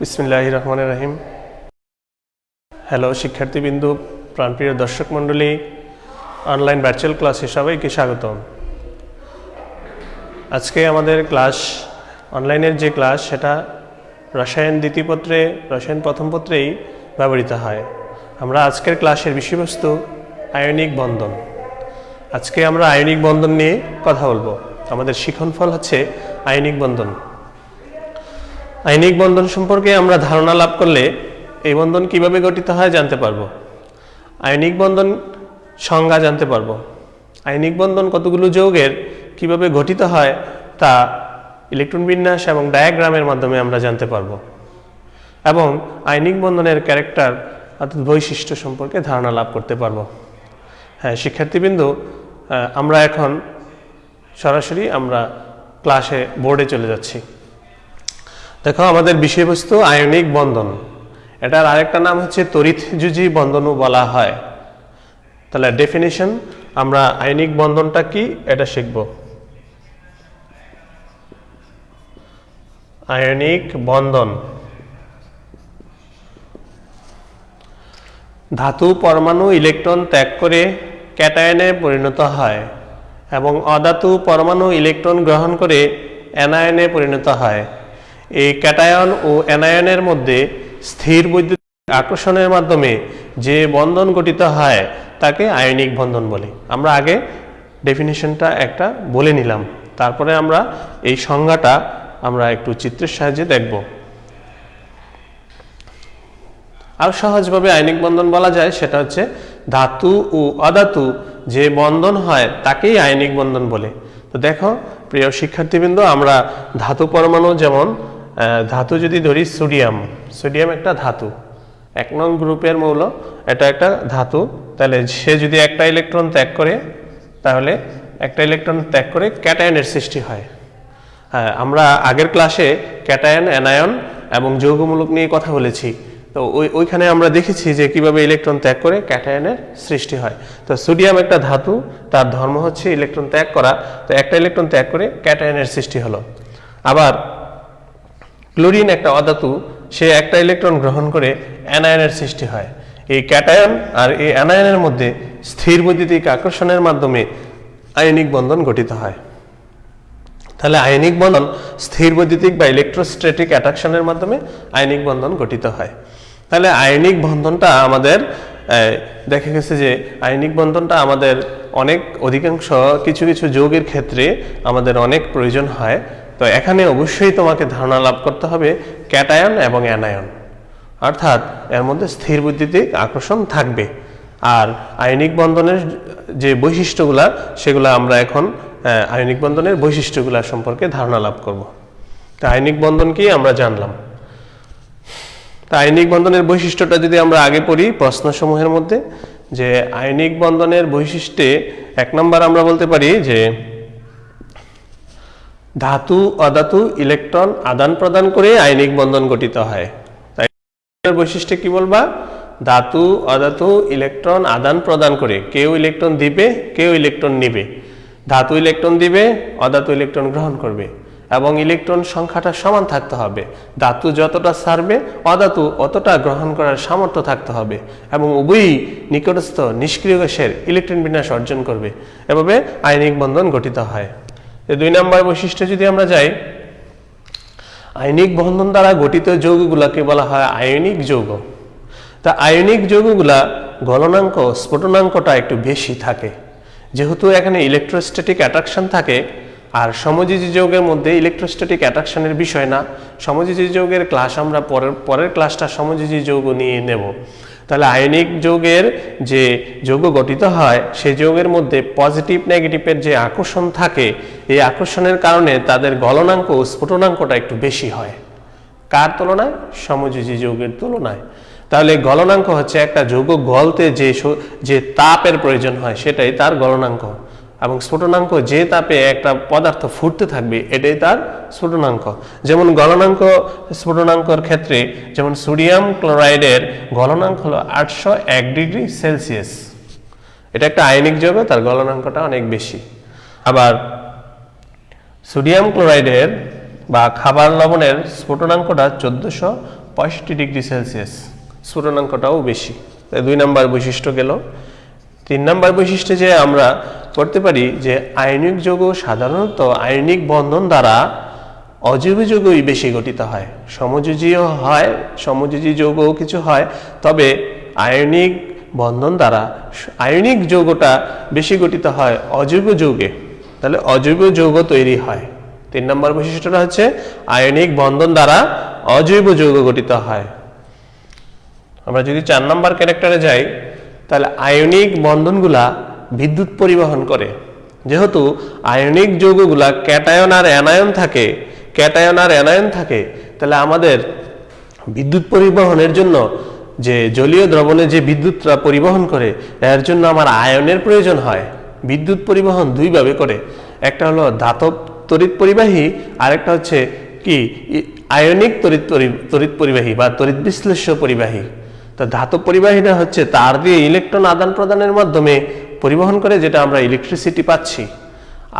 বিসমিল্লাহির রহমানির রহিম। হ্যালো শিক্ষার্থীবৃন্দু, প্রাণপ্রিয় দর্শক মণ্ডলী, অনলাইন ভার্চুয়াল ক্লাসে সবাইকে স্বাগতম। আজকে আমাদের ক্লাস, অনলাইনের যে ক্লাস, সেটা রসায়ন দ্বিতীয় পত্রে, রসায়ন প্রথম পত্রেই ব্যবহৃত হয়। আমরা আজকের ক্লাসের বিষয়বস্তু আয়নিক বন্ধন। আজকে আমরা আয়নিক বন্ধন নিয়ে কথা বলবো। আমাদের শিক্ষণফল হচ্ছে আয়নিক বন্ধন। আয়নিক বন্ধন সম্পর্কে আমরা ধারণা লাভ করলে এই বন্ধন কিভাবে গঠিত হয় জানতে পারবো। আয়নিক বন্ধন সংজ্ঞা জানতে পারবো। আয়নিক বন্ধন কতগুলো যৌগের কিভাবে গঠিত হয় তা ইলেকট্রন বিন্যাস এবং ডায়াগ্রামের মাধ্যমে আমরা জানতে পারবো, এবং আয়নিক বন্ধনের ক্যারেক্টার অর্থাৎ বৈশিষ্ট্য সম্পর্কে ধারণা লাভ করতে পারবো। হ্যাঁ শিক্ষার্থীবৃন্দু, আমরা এখন সরাসরি আমরা ক্লাসে বোর্ডে চলে যাচ্ছি। দেখো, আমাদের বিষয়বস্তু আয়নিক বন্ধন। এটার আরেকটা নাম হচ্ছে তড়িৎযোজী বন্ধনও বলা হয়। তাহলে ডেফিনিশন, আমরা আয়নিক বন্ধনটা কি এটা শিখব। আয়নিক বন্ধন ধাতু পরমাণু ইলেকট্রন ত্যাগ করে ক্যাটায়নে পরিণত হয় এবং অধাতু পরমাণু ইলেকট্রন গ্রহণ করে অ্যানায়নে পরিণত হয়। এই ক্যাটায়ন ও অ্যানায়নের মধ্যে স্থির বৈদ্যুতিক আকর্ষণের মাধ্যমে যে বন্ধন গঠিত হয় তাকে আয়নিক বন্ধন বলে। আমরা আগে ডেফিনিশনটা একটা বলে নিলাম, তারপরে আমরা এই সংজ্ঞাটা আমরা একটু চিত্রের সাহায্যে দেখব। আর সহজভাবে আয়নিক বন্ধন বলা যায় সেটা হচ্ছে ধাতু ও অধাতু যে বন্ধন হয় তাকেই আয়নিক বন্ধন বলে। তো দেখো প্রিয় শিক্ষার্থীবৃন্দ, আমরা ধাতু পরমাণু, যেমন ধাতু যদি ধরি সোডিয়াম, সোডিয়াম একটা ধাতু, 1 নং গ্রুপের মৌল, এটা একটা ধাতু। তাহলে সে যদি একটা ইলেকট্রন ত্যাগ করে, তাহলে একটা ইলেকট্রন ত্যাগ করে ক্যাটায়নের সৃষ্টি হয়। হ্যাঁ, আমরা আগের ক্লাসে ক্যাটায়ন, অ্যানায়ন এবং যৌগমূলক নিয়ে কথা বলেছি। তো ওইখানে আমরা দেখেছি যে কিভাবে ইলেকট্রন ত্যাগ করে ক্যাটায়নের সৃষ্টি হয়। তো সোডিয়াম একটা ধাতু, তার ধর্ম হচ্ছে ইলেকট্রন ত্যাগ করা। তো একটা ইলেকট্রন ত্যাগ করে ক্যাটায়নের সৃষ্টি হলো। আবার ক্লোরিন একটা অধাতু, সে একটা ইলেকট্রন গ্রহণ করে অ্যানায়নের সৃষ্টি হয়। এই ক্যাটায়ন আর এই অ্যানায়নের মধ্যে স্থির বৈদ্যুতিক আকর্ষণের মাধ্যমে আয়নিক বন্ধন গঠিত হয়। তাহলে আয়নিক বন্ধন স্থির বৈদ্যুতিক বা ইলেকট্রোস্ট্যাটিক অ্যাট্রাকশনের মাধ্যমে আয়নিক বন্ধন গঠিত হয়। তাহলে আয়নিক বন্ধনটা আমাদের দেখা গেছে যে আয়নিক বন্ধনটা আমাদের অধিকাংশ কিছু কিছু যৌগের ক্ষেত্রে আমাদের অনেক প্রয়োজন হয়। তো এখানে অবশ্যই তোমাকে ধারণা লাভ করতে হবে ক্যাটায়ন এবং অ্যানায়ন, অর্থাৎ এর মধ্যে স্থির বৈদ্যুতিক আকর্ষণ থাকবে। আর আয়নিক বন্ধনের যে বৈশিষ্ট্যগুলা, সেগুলো আমরা এখন আয়নিক বন্ধনের বৈশিষ্ট্যগুলো সম্পর্কে ধারণা লাভ করব। তা আয়নিক বন্ধন কি আমরা জানলাম। তা আয়নিক বন্ধনের বৈশিষ্ট্যটা যদি আমরা আগে পড়ি প্রশ্নসমূহের মধ্যে, যে আয়নিক বন্ধনের বৈশিষ্ট্যে 1 নম্বর আমরা বলতে পারি যে ধাতু অধাতু ইলেকট্রন আদান প্রদান করে আয়নিক বন্ধন গঠিত হয়। তাই বৈশিষ্ট্য কি বলবা? ধাতু অধাতু ইলেকট্রন আদান প্রদান করে, কেউ ইলেকট্রন দিবে, কেউ ইলেকট্রন নিবে। ধাতু ইলেকট্রন দিবে, অধাতু ইলেকট্রন গ্রহণ করবে, এবং ইলেকট্রন সংখ্যাটা সমান থাকতে হবে। ধাতু যতটা ছাড়বে, অধাতু অতটা গ্রহণ করার সামর্থ্য থাকতে হবে, এবং উভয়ই নিকটস্থ নিষ্ক্রিয় গ্যাসের ইলেকট্রন বিন্যাস অর্জন করবে। এভাবে আয়নিক বন্ধন গঠিত হয়। 2 নম্বর বৈশিষ্ট্য যদি আমরা যাই, আয়নিক বন্ধন দ্বারা গঠিত যৌগগুলোকে বলা হয় আয়নিক যৌগ। তা আয়নিক যৌগগুলা গলনাঙ্ক, স্ফুটনাঙ্কটা একটু বেশি থাকে, যেহেতু এখানে ইলেকট্রোস্ট্যাটিক অ্যাট্রাকশন থাকে। আর সমযোজী যৌগের মধ্যে ইলেকট্রোস্ট্যাটিক অ্যাট্রাকশনের বিষয় না। সমযোজী যৌগের ক্লাস আমরা পরের ক্লাসটা সমযোজী যৌগ নিয়ে নেব। তাহলে আয়নিক যৌগের যে যৌগ গঠিত হয়, সেই যৌগের মধ্যে পজিটিভ নেগেটিভের যে আকর্ষণ থাকে, এই আকর্ষণের কারণে তাদের গলনাঙ্ক ও স্ফুটনাঙ্কটা একটু বেশি হয়। কার তুলনায়? সমযোজী যৌগের তুলনায়। তাহলে গলনাঙ্ক হচ্ছে একটা যৌগ গলতে যে তাপের প্রয়োজন হয়, সেটাই তার গলনাঙ্ক। এবং স্ফুটনাঙ্ক, যে তাপে একটা পদার্থ ফুটতে থাকবে, এটাই তার স্ফুটনাঙ্ক। যেমন গলনাঙ্ক স্ফুটনাঙ্কর ক্ষেত্রে, যেমন সোডিয়াম ক্লোরাইডের গলনাঙ্ক হলো 801 ডিগ্রি সেলসিয়াস। এটা একটা আয়নিক যৌগ, তার গলনাঙ্কটা অনেক বেশি। আবার সোডিয়াম ক্লোরাইডের বা খাবার লবণের স্ফুটনাঙ্কটা 65 ডিগ্রি সেলসিয়াস, স্ফুটনাঙ্কটাও বেশি। 2 নম্বর বৈশিষ্ট্য গেল। 3 নম্বর বৈশিষ্ট্যে যে আমরা করতে পারি যে আয়নিক যৌগ সাধারণত আয়নিক বন্ধন দ্বারা অজৈব যৌগই বেশি গঠিত হয়, সমযোজীয় হয়, সমযোজী যৌগও কিছু হয়, তবে আয়নিক বন্ধন দ্বারা আয়নিক যৌগটা বেশি গঠিত হয় অজৈব যৌগে, তাহলে অজৈব যৌগ তৈরি হয়। 3 নম্বর বৈশিষ্ট্যটা হচ্ছে আয়নিক বন্ধন দ্বারা অজৈব যৌগ গঠিত হয়। আমরা যদি 4 নম্বর ক্যারেক্টারে যাই, তাহলে আয়নিক বন্ধনগুলা বিদ্যুৎ পরিবহন করে। যেহেতু আয়নিক যৌগগুলা ক্যাটায়ন আর অ্যানায়ন থাকে, ক্যাটায়ন আর অ্যানায়ন থাকে, তাহলে আমাদের বিদ্যুৎ পরিবহনের জন্য যে জলীয় দ্রবণে যে বিদ্যুৎটা পরিবহন করে, এর জন্য আমার আয়নের প্রয়োজন হয়। বিদ্যুৎ পরিবহন দুইভাবে করে, একটা হলো ধাতব তড়িৎ পরিবাহী, আরেকটা হচ্ছে কি আয়নিক তড়িৎ পরিবাহী বা তড়িৎ বিশ্লেষ্য পরিবাহী। তো ধাতব পরিবাহীটা হচ্ছে তার দিয়ে ইলেকট্রন আদান প্রদানের মাধ্যমে পরিবহন করে, যেটা আমরা ইলেকট্রিসিটি পাচ্ছি।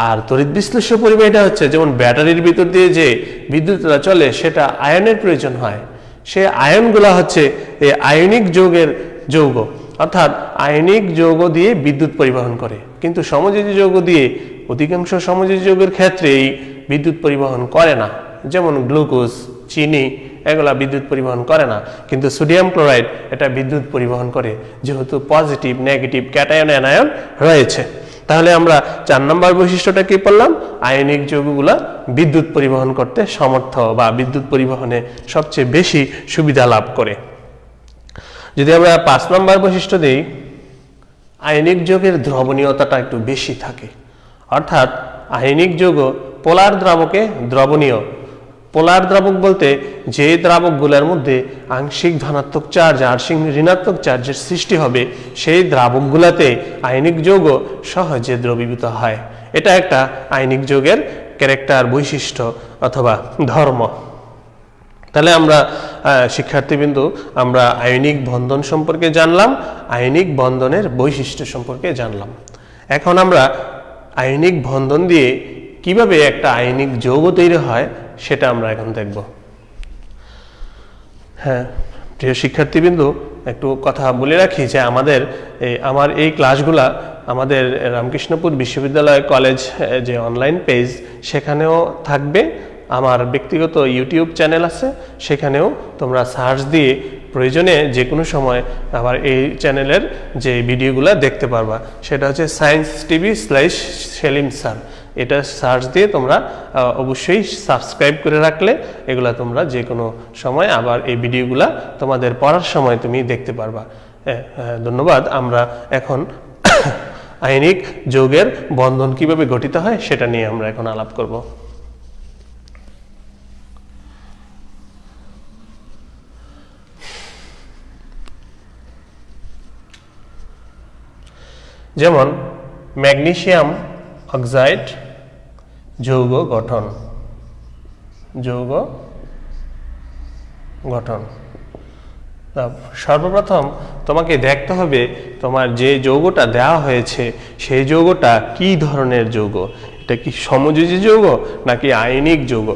আর তড়িৎ বিশ্লেষ্য পরিবাহীটা হচ্ছে যেমন ব্যাটারির ভিতর দিয়ে যে বিদ্যুৎটা চলে, সেটা আয়নের প্রয়োজন হয়। সে আয়নগুলা হচ্ছে এই আয়নিক যৌগের যৌগ, অর্থাৎ আয়নিক যৌগ দিয়ে বিদ্যুৎ পরিবহন করে। কিন্তু সমযোজী যৌগ দিয়ে অধিকাংশ সমযোজী যৌগের ক্ষেত্রে এই বিদ্যুৎ পরিবহন করে না, যেমন গ্লুকোজ, চিনি, এগুলা বিদ্যুৎ পরিবহন করে না। কিন্তু সোডিয়াম ক্লোরাইড এটা বিদ্যুৎ পরিবহন করে, যেহেতু পজিটিভ নেগেটিভ ক্যাটায়ন অ্যানায়ন রয়েছে। তাহলে আমরা 4 নম্বর বৈশিষ্ট্যটা কি পড়লাম? আয়নিক যৌগগুলা বিদ্যুৎ পরিবহন করতে সমর্থ বা বিদ্যুৎ পরিবহনে সবচেয়ে বেশি সুবিধা লাভ করে। যদি আমরা 5 নম্বর বৈশিষ্ট্য দিই, আয়নিক যৌগের দ্রবণীয়তাটা একটু বেশি থাকে, অর্থাৎ আয়নিক যৌগ পোলার দ্রাবকে দ্রবণীয়। পোলার দ্রাবক বলতে যে দ্রাবকগুলোর মধ্যে আংশিক ধনাত্মক চার্জ আংশিক ঋণাত্মক চার্জের সৃষ্টি হবে, সেই দ্রাবকগুলোতে আয়নিক যৌগ সহজে দ্রবীভূত হয়। এটা একটা আয়নিক যৌগের ক্যারেক্টার, বৈশিষ্ট্য অথবা ধর্ম। তাহলে আমরা শিক্ষার্থীবৃন্দু, আমরা আয়নিক বন্ধন সম্পর্কে জানলাম, আয়নিক বন্ধনের বৈশিষ্ট্য সম্পর্কে জানলাম। এখন আমরা আয়নিক বন্ধন দিয়ে কিভাবে একটা আয়নিক যৌগ তৈরি হয় সেটা আমরা এখন দেখব। হ্যাঁ প্রিয় শিক্ষার্থীবৃন্দু, একটু কথা বলে রাখি যে আমার এই ক্লাসগুলা আমাদের রামকৃষ্ণপুর বিশ্ববিদ্যালয় কলেজ যে অনলাইন পেজ, সেখানেও থাকবে। আমার ব্যক্তিগত ইউটিউব চ্যানেল আছে, সেখানেও তোমরা সার্চ দিয়ে প্রয়োজনে যে কোনো সময় আমার এই চ্যানেলের যে ভিডিওগুলো দেখতে পারবা। সেটা হচ্ছে সায়েন্স টিভি/সেলিম স্যার। এটা সার্চ দিয়ে তোমরা অবশ্যই সাবস্ক্রাইব করে রাখলে এগুলা তোমরা যে কোনো সময় আবার এই ভিডিওগুলা তোমাদের পড়ার সময় তুমি দেখতে পারবা। ধন্যবাদ। আমরা এখন আয়নিক যৌগের বন্ধন কিভাবে গঠিত হয় সেটা নিয়ে আমরা এখন আলাপ করব। যেমন ম্যাগনেসিয়াম অক্সাইড যৌগ গঠন। সর্বপ্রথম তোমাকে দেখতে হবে তোমার যে যৌগটা দেওয়া হয়েছে সেই যৌগটা কি ধরনের যৌগ। এটা কি সমযোজী যৌগ নাকি আয়নিক যৌগ?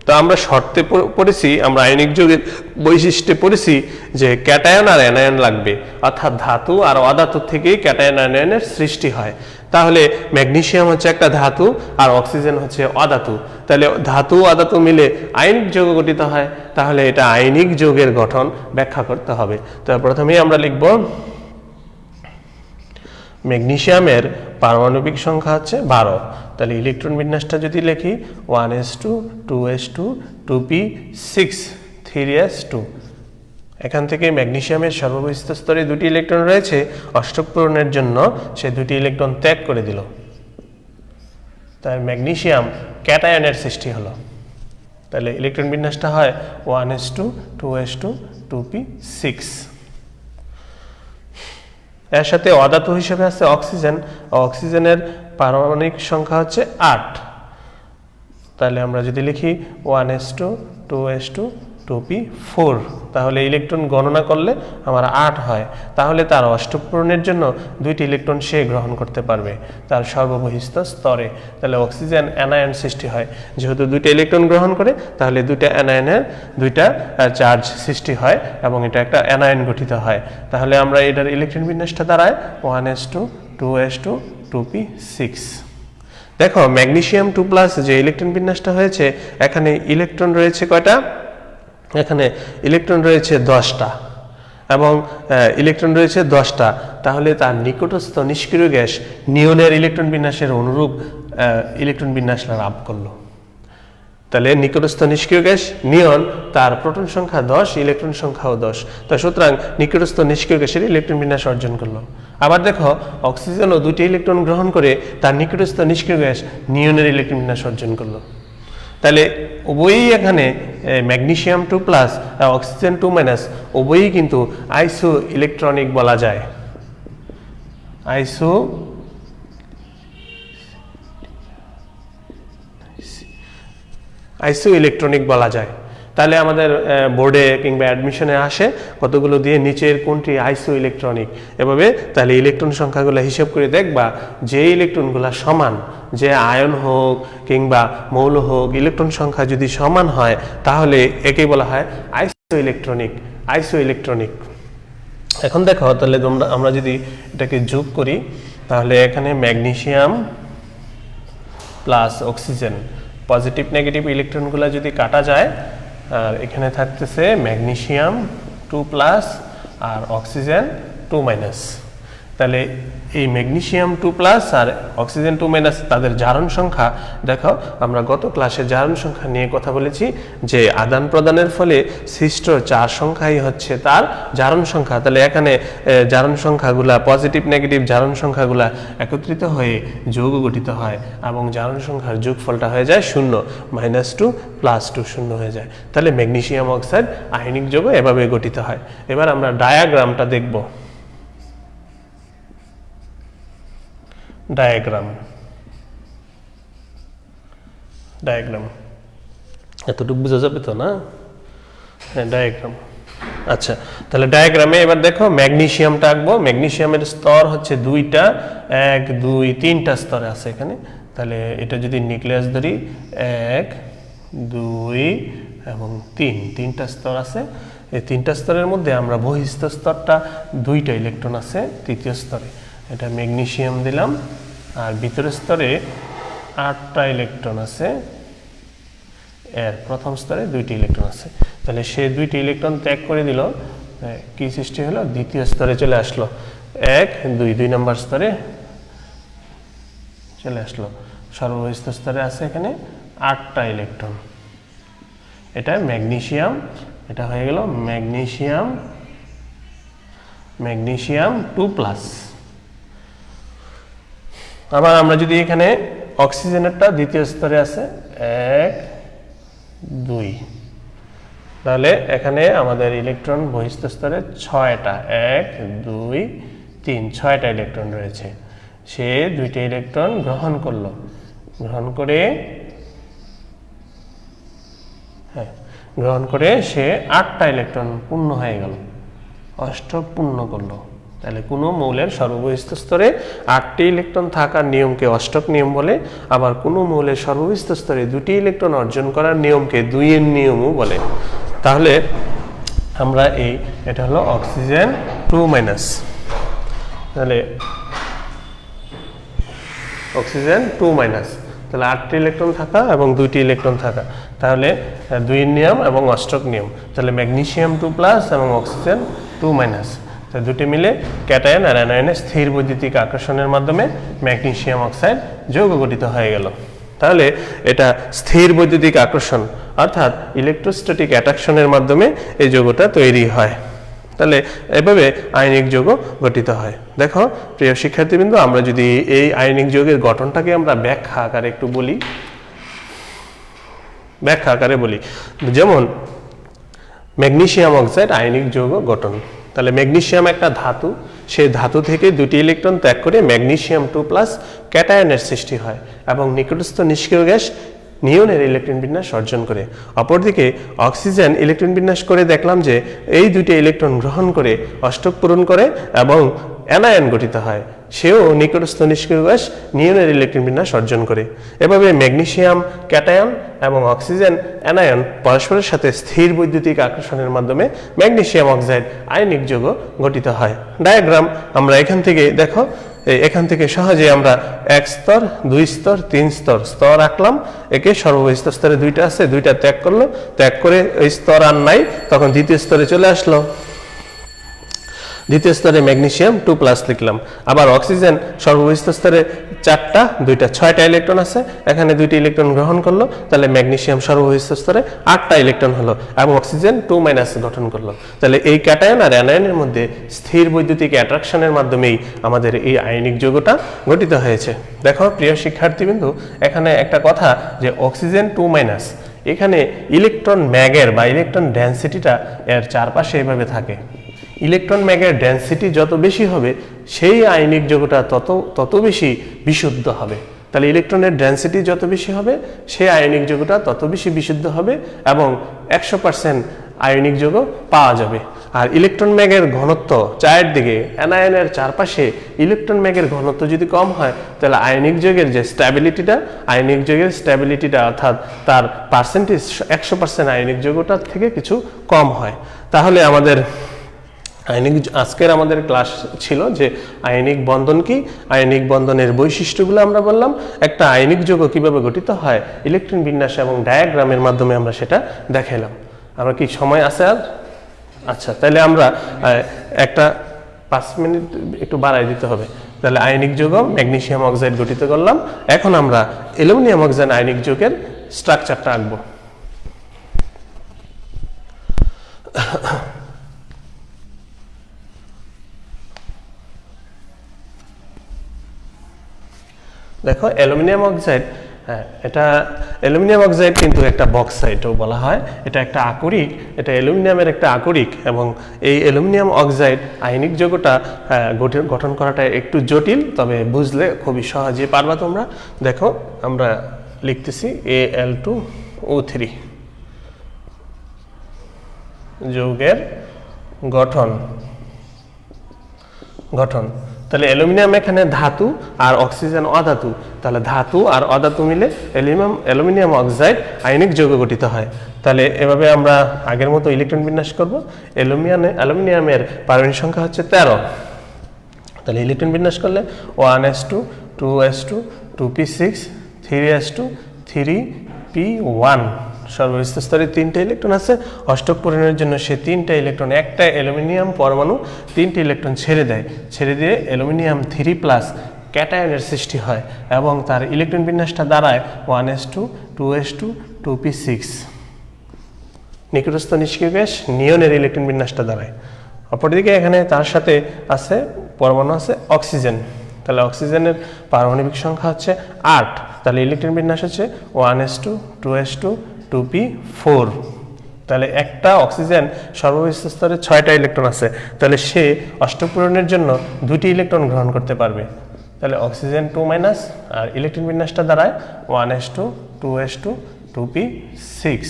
তো আমরা শর্তে পড়েছি, আমরা আয়নিক যৌগের বৈশিষ্ট্যে পড়েছি যে ক্যাটায়ন আর অ্যানায়ন লাগবে, অর্থাৎ ধাতু আর অধাতু থেকেই ক্যাটায়ন অ্যানায়নের সৃষ্টি হয়। তাহলে ম্যাগনেসিয়াম হচ্ছে একটা ধাতু আর অক্সিজেন হচ্ছে অধাতু, তাহলে ধাতু অধাতু মিলে আয়নিক যৌগ গঠিত হয়। তাহলে এটা আয়নিক যৌগের গঠন ব্যাখ্যা করতে হবে। তো প্রথমেই আমরা লিখব ম্যাগনেসিয়ামের পারমাণবিক সংখ্যা হচ্ছে 12। তাহলে ইলেকট্রন বিন্যাসটা যদি লিখি 1s2 2s2 2p6 3s2। এখান থেকে ম্যাগনেসিয়ামের সর্ববহিস্থ স্তরে 2টি ইলেকট্রন রয়েছে, অষ্টক পূরণের জন্য সে 2টি ইলেকট্রন ত্যাগ করে দিল, তাই ম্যাগনেসিয়াম ক্যাটায়নের সৃষ্টি হলো। তাহলে ইলেকট্রন বিন্যাসটা হয় 1s2 2s2 2p6। এর সাথে অধাতু হিসেবে আছে অক্সিজেন, অক্সিজেনের পারমাণবিক সংখ্যা হচ্ছে 8। তাহলে আমরা যদি লিখি 1s2 2s2 2p4, তাহলে ইলেকট্রন গণনা করলে আমার 8 হয়। তাহলে তার অষ্টক পূরণের জন্য 2টি ইলেকট্রন সে গ্রহণ করতে পারবে তার সর্ববহিস্থ স্তরে। তাহলে অক্সিজেন অ্যানায়ন সৃষ্টি হয়, যেহেতু 2টা ইলেকট্রন গ্রহণ করে তাহলে 2টা অ্যানায়নের 2টা চার্জ সৃষ্টি হয় এবং এটা একটা অ্যানায়ন গঠিত হয়। তাহলে আমরা এটার ইলেকট্রন বিন্যাসটা দাঁড়ায় 1s2 2s2 2p6। দেখো ম্যাগনেসিয়াম 2+ যে ইলেকট্রন বিন্যাসটা হয়েছে, এখানে ইলেকট্রন রয়েছে কয়টা? এখানে ইলেকট্রন রয়েছে 10টা এবং ইলেকট্রন রয়েছে 10টা। তাহলে তার নিকটস্থ নিষ্ক্রিয় গ্যাস নিয়নের ইলেকট্রন বিন্যাসের অনুরূপ ইলেকট্রন বিন্যাস লাভ করলো। তাহলে নিকটস্থ নিষ্ক্রিয় গ্যাস নিয়ন, তার প্রোটন সংখ্যা 10, ইলেকট্রন সংখ্যাও 10, তো সুতরাং নিকটস্থ নিষ্ক্রিয় গ্যাসের ইলেকট্রন বিন্যাস অর্জন করলো। আবার দেখো অক্সিজেনও 2টি ইলেকট্রন গ্রহণ করে তার নিকটস্থ নিষ্ক্রিয় গ্যাস নিয়নের ইলেকট্রন বিন্যাস অর্জন করলো। তাহলে উভয়ই এখানে ম্যাগনেসিয়াম 2+ আর অক্সিজেন 2- উভয়ই কিন্তু আইসো ইলেকট্রনিক বলা যায়। আইসো ইলেকট্রনিক বলা যায়। তাহলে আমাদের বোর্ডে কিংবা অ্যাডমিশনে আসে কতগুলো দিয়ে নিচের কোনটি আইসো ইলেকট্রনিক এভাবে। তাহলে ইলেকট্রন সংখ্যাগুলো হিসাব করে দেখবা যে ইলেকট্রনগুলো সমান, যে আয়ন হোক কিংবা মৌল হোক, ইলেকট্রন সংখ্যা যদি সমান হয় তাহলে একেই বলা হয় আইসো ইলেকট্রনিক। এখন দেখো তাহলে আমরা যদি এটাকে যোগ করি তাহলে এখানে magnesium plus oxygen, positive negative ইলেকট্রনগুলো যদি কাটা যায়, আর এখানে থাকতেছে ম্যাগনেসিয়াম 2+ আর অক্সিজেন 2-। তাহলে এই ম্যাগনেসিয়াম 2+ আর অক্সিজেন 2- তাদের জারণ সংখ্যা দেখো, আমরা গত ক্লাসে জারণ সংখ্যা নিয়ে কথা বলেছি যে আদান প্রদানের ফলে সৃষ্ট চার সংখ্যাই হচ্ছে তার জারণ সংখ্যা। তাহলে এখানে জারণ সংখ্যাগুলা পজিটিভ নেগেটিভ জারণ সংখ্যাগুলা একত্রিত হয়ে যৌগ গঠিত হয় এবং জারণ সংখ্যার যোগফলটা হয়ে যায় 0, -2 + 2 0 হয়ে যায়। তাহলে ম্যাগনেসিয়াম অক্সাইড আয়নিক যৌগ এভাবে গঠিত হয়। এবার আমরা ডায়াগ্রামটা দেখব। ডায়াগ্রাম এতটুকু বোঝা যাবে তো না? হ্যাঁ, ডায়াগ্রাম। আচ্ছা, তাহলে ডায়াগ্রামে এবার দেখো ম্যাগনেসিয়ামটা আঁকবো। ম্যাগনেসিয়ামের স্তর হচ্ছে 2টা, 1 2 3টা স্তরে আছে এখানে। তাহলে এটা যদি নিউক্লিয়াস ধরি 1 2 এবং 3টা স্তর আছে। এই 3টা স্তরের মধ্যে আমরা বহিস্থ স্তরটা 2টা ইলেকট্রন আছে তৃতীয় স্তরে, এটা ম্যাগনেসিয়াম দিলাম। আর ভিতরের স্তরে 8টা ইলেকট্রন আছে, এর প্রথম স্তরে 2টি ইলেকট্রন আছে। তাহলে সে 2টি ইলেকট্রন ত্যাগ করে দিল, কি সৃষ্টি হলো? দ্বিতীয় স্তরে চলে আসলো, 1 2 নম্বর স্তরে চলে আসলো। সর্ববহিস্থ স্তরে আছে এখানে 8টা ইলেকট্রন, এটা ম্যাগনেসিয়াম, এটা হয়ে গেল ম্যাগনেসিয়াম 2+। আবার আমরা যদি এখানে অক্সিজেনেরটা দ্বিতীয় স্তরে আছে 1 2, তাহলে এখানে আমাদের ইলেকট্রন বহিস্থ স্তরে 6টা, 1 2 3 6টা ইলেকট্রন রয়েছে। সে 2টা ইলেকট্রন গ্রহণ করলো, গ্রহণ করে সে 8টা ইলেকট্রন পূর্ণ হয়ে গেল, অষ্টক পূর্ণ করলো। তাহলে কোনো মৌলের সর্ববহিস্থ স্তরে 8টি ইলেকট্রন থাকার নিয়মকে অষ্টক নিয়ম বলে, আবার কোনো মৌলের সর্ববহিস্থ স্তরে 2টি ইলেকট্রন অর্জন করার নিয়মকে 2-এর নিয়মও বলে। তাহলে আমরা এটা হলো অক্সিজেন 2-। তাহলে অক্সিজেন 2-, তাহলে 8টি ইলেকট্রন থাকা এবং 2টি ইলেকট্রন থাকা, তাহলে 2-এর নিয়ম এবং অষ্টক নিয়ম। তাহলে ম্যাগনেসিয়াম 2+ এবং অক্সিজেন 2-। তো দুটি মিলে ক্যাটায়ন আর অ্যানায়নের স্থির বৈদ্যুতিক আকর্ষণের মাধ্যমে ম্যাগনেসিয়াম অক্সাইড যৌগ গঠিত হয়ে গেল। তাহলে এটা স্থির বৈদ্যুতিক আকর্ষণ অর্থাৎ ইলেকট্রোস্ট্যাটিক অ্যাট্রাকশনের মাধ্যমে এই যৌগটা তৈরি হয়। তাহলে এভাবে আয়নিক যৌগ গঠিত হয়। দেখো প্রিয় শিক্ষার্থীবৃন্দ, আমরা যদি এই আয়নিক যৌগের গঠনটাকে আমরা ব্যাখ্যা আকারে বলি, যেমন ম্যাগনেসিয়াম অক্সাইড আয়নিক যৌগ গঠন। তাহলে ম্যাগনেসিয়াম একটা ধাতু, সেই ধাতু থেকে 2টি ইলেকট্রন ত্যাগ করে ম্যাগনেসিয়াম 2+ ক্যাটায়নের সৃষ্টি হয় এবং নিকটস্থ নিষ্ক্রিয় গ্যাস নিয়নের ইলেকট্রন বিন্যাস অর্জন করে। অপরদিকে অক্সিজেন ইলেকট্রন বিন্যাস করে দেখলাম যে এই দুটি ইলেকট্রন গ্রহণ করে অষ্টক পূরণ করে এবং অ্যানায়ন গঠিত হয়, সেও নিকটস্থ নিষ্ক্রিয় গ্যাস নিয়নের ইলেকট্রন বিন্যাস অর্জন করে। এভাবে ম্যাগনেসিয়াম ক্যাটায়ন এবং অক্সিজেন অ্যানায়ন পরস্পরের সাথে স্থির বৈদ্যুতিক আকর্ষণের মাধ্যমে ম্যাগনেসিয়াম অক্সাইড আয়নিক যৌগ গঠিত হয়। ডায়াগ্রাম আমরা এখান থেকে দেখো, এখান থেকে সহজে আমরা 1 স্তর 2 স্তর 3 স্তর আঁকলাম। একে সর্ববহিষ্ঠ স্তরে 2টা আছে, 2টা ত্যাগ করলো, ত্যাগ করে ওই স্তর আর নাই, তখন দ্বিতীয় স্তরে চলে আসলো। দ্বিতীয় স্তরে ম্যাগনেসিয়াম 2+ লিখলাম। আবার অক্সিজেন সর্ববহিষ্ঠ স্তরে 4টা, 2টা 6টা ইলেকট্রন আছে, এখানে 2টি ইলেকট্রন গ্রহণ করলো, তাহলে ম্যাগনেসিয়াম সর্ববহিষ্ঠ স্তরে 8টা ইলেকট্রন হলো এবং অক্সিজেন 2- গঠন করলো। তাহলে এই ক্যাটায়ন আর অ্যানায়নের মধ্যে স্থির বৈদ্যুতিক অ্যাট্রাকশনের মাধ্যমেই আমাদের এই আয়নিক যৌগটা গঠিত হয়েছে। দেখো প্রিয় শিক্ষার্থীবৃন্দ, এখানে একটা কথা যে অক্সিজেন 2-, এখানে ইলেকট্রন ম্যাগের বা ইলেকট্রন ডেনসিটিটা এর চারপাশে এভাবে থাকে। ইলেকট্রন ম্যাগের ডেনসিটি যত বেশি হবে সেই আয়নিক যৌগটা তত বেশি বিশুদ্ধ হবে। তাহলে ইলেকট্রনের ডেনসিটি যত বেশি হবে সেই আয়নিক যৌগটা তত বেশি বিশুদ্ধ হবে এবং 100% আয়নিক যৌগ পাওয়া যাবে। আর ইলেকট্রন ম্যাগের ঘনত্ব চারদিকে অ্যানায়নের চারপাশে ইলেকট্রন ম্যাগের ঘনত্ব যদি কম হয়, তাহলে আয়নিক যৌগের যে স্ট্যাবিলিটিটা অর্থাৎ তার পার্সেন্টেজ 100% আয়নিক যৌগটার থেকে কিছু কম হয়। তাহলে আমাদের আজকের আমাদের ক্লাস ছিল যে আয়নিক বন্ধন কি, আয়নিক বন্ধনের বৈশিষ্ট্যগুলো আমরা বললাম, একটা আয়নিক যৌগ কিভাবে গঠিত হয় ইলেকট্রন বিন্যাস এবং ডায়াগ্রামের মাধ্যমে আমরা সেটা দেখাইলাম। আমরা কি সময় আছে আর? আচ্ছা, তাহলে আমরা একটা 5 মিনিট একটু বাড়াই দিতে হবে। তাহলে আয়নিক যৌগ ম্যাগনেসিয়াম অক্সাইড গঠিত করলাম। এখন আমরা অ্যালুমিনিয়াম অক্সাইড আয়নিক যৌগের স্ট্রাকচারটা আঁকবো। দেখো অ্যালুমিনিয়াম অক্সাইড, এটা অ্যালুমিনিয়াম অক্সাইড কিন্তু একটা বক্সাইটও বলা হয়, এটা একটা আকরিক, এটা অ্যালুমিনিয়ামের একটা আকরিক এবং এই অ্যালুমিনিয়াম অক্সাইড আয়নিক যৌগটা গঠন করাটা একটু জটিল, তবে বুঝলে খুবই সহজে পারবা তোমরা। দেখো আমরা লিখতেছি Al2O3 যৌগের গঠন। তাহলে অ্যালুমিনিয়াম এখানে ধাতু আর অক্সিজেন অধাতু, তাহলে ধাতু আর অধাতু মিলে অ্যালুমিনিয়াম অক্সাইড আয়নিক যৌগ গঠিত হয়। তাহলে এভাবে আমরা আগের মতো ইলেকট্রন বিন্যাস করব। অ্যালুমিনিয়ামের পারমাণবিক সংখ্যা হচ্ছে 13। তাহলে ইলেকট্রন বিন্যাস করলে 1s2 2s2 2p6 3s2 3p1। সর্বনিম্ন স্তরে 3টা ইলেকট্রন আছে, অষ্টক পূরণের জন্য সে 3টা ইলেকট্রন, একটা অ্যালুমিনিয়াম পরমাণু 3টি ইলেকট্রন ছেড়ে দিয়ে অ্যালুমিনিয়াম 3+ ক্যাটায়নের সৃষ্টি হয় এবং তার ইলেকট্রন বিন্যাসটা দাঁড়ায় 1s2 2s2 2p6। নিকটস্থ নিষ্ক্রিয় গ্যাস নিয়নের ইলেকট্রন বিন্যাসটা দাঁড়ায়। অপরদিকে এখানে তার সাথে আছে পরমাণু আছে অক্সিজেন, তাহলে অক্সিজেনের পারমাণবিক সংখ্যা হচ্ছে 8। তাহলে ইলেকট্রন বিন্যাস হচ্ছে 1s2 2s2 2p4। তাহলে একটা অক্সিজেন সর্বনিম্ন স্তরে 6টা ইলেকট্রন আছে, তাহলে সে অষ্টক পূরণের জন্য 2টি ইলেকট্রন গ্রহণ করতে পারবে। তাহলে অক্সিজেন 2- আর ইলেকট্রন বিন্যাসটা দাঁড়ায় 1s2 2s2 2p6।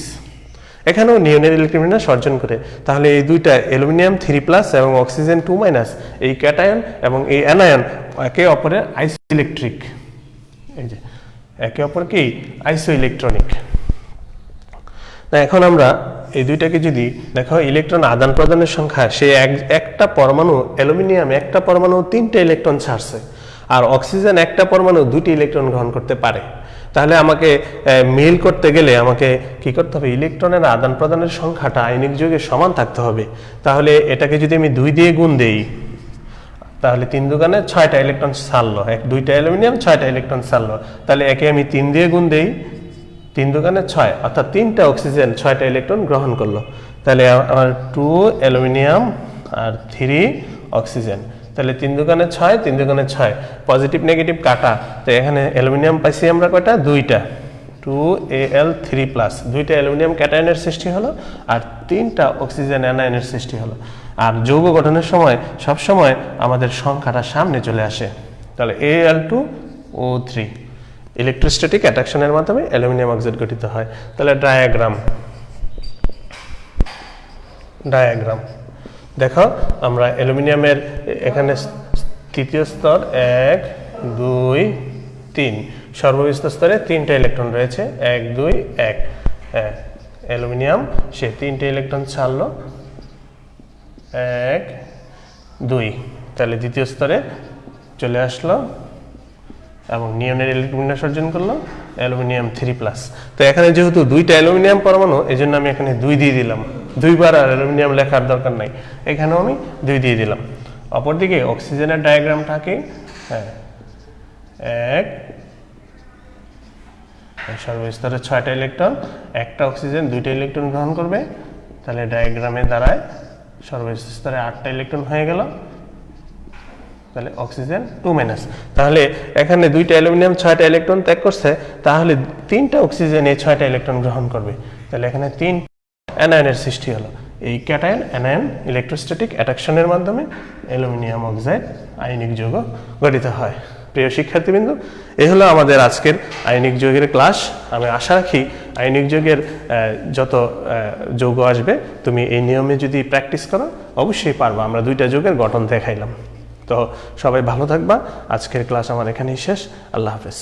এখানেও নিয়নের ইলেকট্রন বিন্যাস অর্জন করে। তাহলে এই দুইটা অ্যালুমিনিয়াম 3+ এবং অক্সিজেন 2- এই ক্যাটায়ন এবং এই অ্যানায়ন একে অপরের আইসোইলেকট্রিক, এই যে একে অপর কি আইসোইলেকট্রনিক। এখন আমরা এই দুইটাকে যদি দেখো ইলেকট্রন আদান প্রদানের সংখ্যা, সে একটা পরমাণু অ্যালুমিনিয়াম একটা পরমাণু 3টা ইলেকট্রন ছাড়ছে আর অক্সিজেন একটা পরমাণু 2টি ইলেকট্রন গ্রহণ করতে পারে। তাহলে আমাকে মিল করতে গেলে আমাকে কি করতে হবে, ইলেকট্রনের আদান প্রদানের সংখ্যাটা আয়নিক যৌগে সমান থাকতে হবে। তাহলে এটাকে যদি আমি 2 দিয়ে গুণ দেই, তাহলে 3 দুগুণে 6টা ইলেকট্রন ছাড়লো, 2টা অ্যালুমিনিয়াম 6টা ইলেকট্রন ছাড়লো। তাহলে একে আমি 3 দিয়ে গুণ দেই, 3 দুগুণে 6, অর্থাৎ 3টা অক্সিজেন 6টা ইলেকট্রন গ্রহণ করলো। তাহলে আমার 2 অ্যালুমিনিয়াম আর 3 অক্সিজেন, তাহলে 3 দুগুণে 6 3 দুগুণে 6, পজিটিভ নেগেটিভ কাটা। তো এখানে অ্যালুমিনিয়াম পাইছি আমরা কয়টা, 2টা, 2Al3+, 2টা অ্যালুমিনিয়াম ক্যাটায়নের সৃষ্টি হলো আর 3টা অক্সিজেন অ্যানায়নের সৃষ্টি হলো। আর যৌগ গঠনের সময় সবসময় আমাদের সংখ্যাটা সামনে চলে আসে। তাহলে Al2O3 ইলেকট্রোস্ট্যাটিক অ্যাট্রাকশনের মাধ্যমে অ্যালুমিনিয়াম অক্সাইড গঠিত হয়। তাহলে ডায়াগ্রাম দেখো, আমরা অ্যালুমিনিয়ামের এখানে তৃতীয় স্তর 1 2 3, সর্বনিম্ন স্তরে 3টা ইলেকট্রন রয়েছে, 1 2 1। হ্যাঁ, অ্যালুমিনিয়াম সে 3টে ইলেকট্রন ছাড়লো, 1 2, তাহলে দ্বিতীয় স্তরে চলে আসলো এবং নিয়নের ইলেকট্রন বিন্যাস অর্জন করলো অ্যালুমিনিয়াম 3+। তো এখানে যেহেতু 2টা অ্যালুমিনিয়াম পরমাণু, এই জন্য আমি এখানে 2 দিয়ে দিলাম। 2বার আর অ্যালুমিনিয়াম লেখার দরকার নাই, এখানেও আমি 2 দিয়ে দিলাম। অপরদিকে অক্সিজেনের ডায়াগ্রামটাকে, হ্যাঁ, 1 সর্বস্তরে 6টা ইলেকট্রন, একটা অক্সিজেন 2টা ইলেকট্রন গ্রহণ করবে, তাহলে ডায়াগ্রামে দাঁড়ায় সর্বস্তরে 8টা ইলেকট্রন হয়ে গেল, তাহলে অক্সিজেন 2-। তাহলে এখানে 2টা অ্যালুমিনিয়াম 6টা ইলেকট্রন ত্যাগ করছে, তাহলে 3টা অক্সিজেন এই 6টা ইলেকট্রন গ্রহণ করবে, তাহলে এখানে 3 অ্যানায়নের সৃষ্টি হলো। এই ক্যাটায়ন অ্যানায়ন ইলেকট্রোস্ট্যাটিক অ্যাট্রাকশনের মাধ্যমে অ্যালুমিনিয়াম অক্সাইড আয়নিক যৌগ গঠিত হয়। প্রিয় শিক্ষার্থীবৃন্দ, এই হলো আমাদের আজকের আয়নিক যৌগের ক্লাস। আমি আশা রাখি আয়নিক যৌগের যত যৌগ আসবে তুমি এই নিয়মে যদি প্র্যাকটিস করো অবশ্যই পারবা। আমরা 2টা যৌগের গঠন দেখাইলাম। তো সবাই ভালো থাকবা। আজকের ক্লাস আমার এখানেই শেষ। আল্লাহ হাফেজ।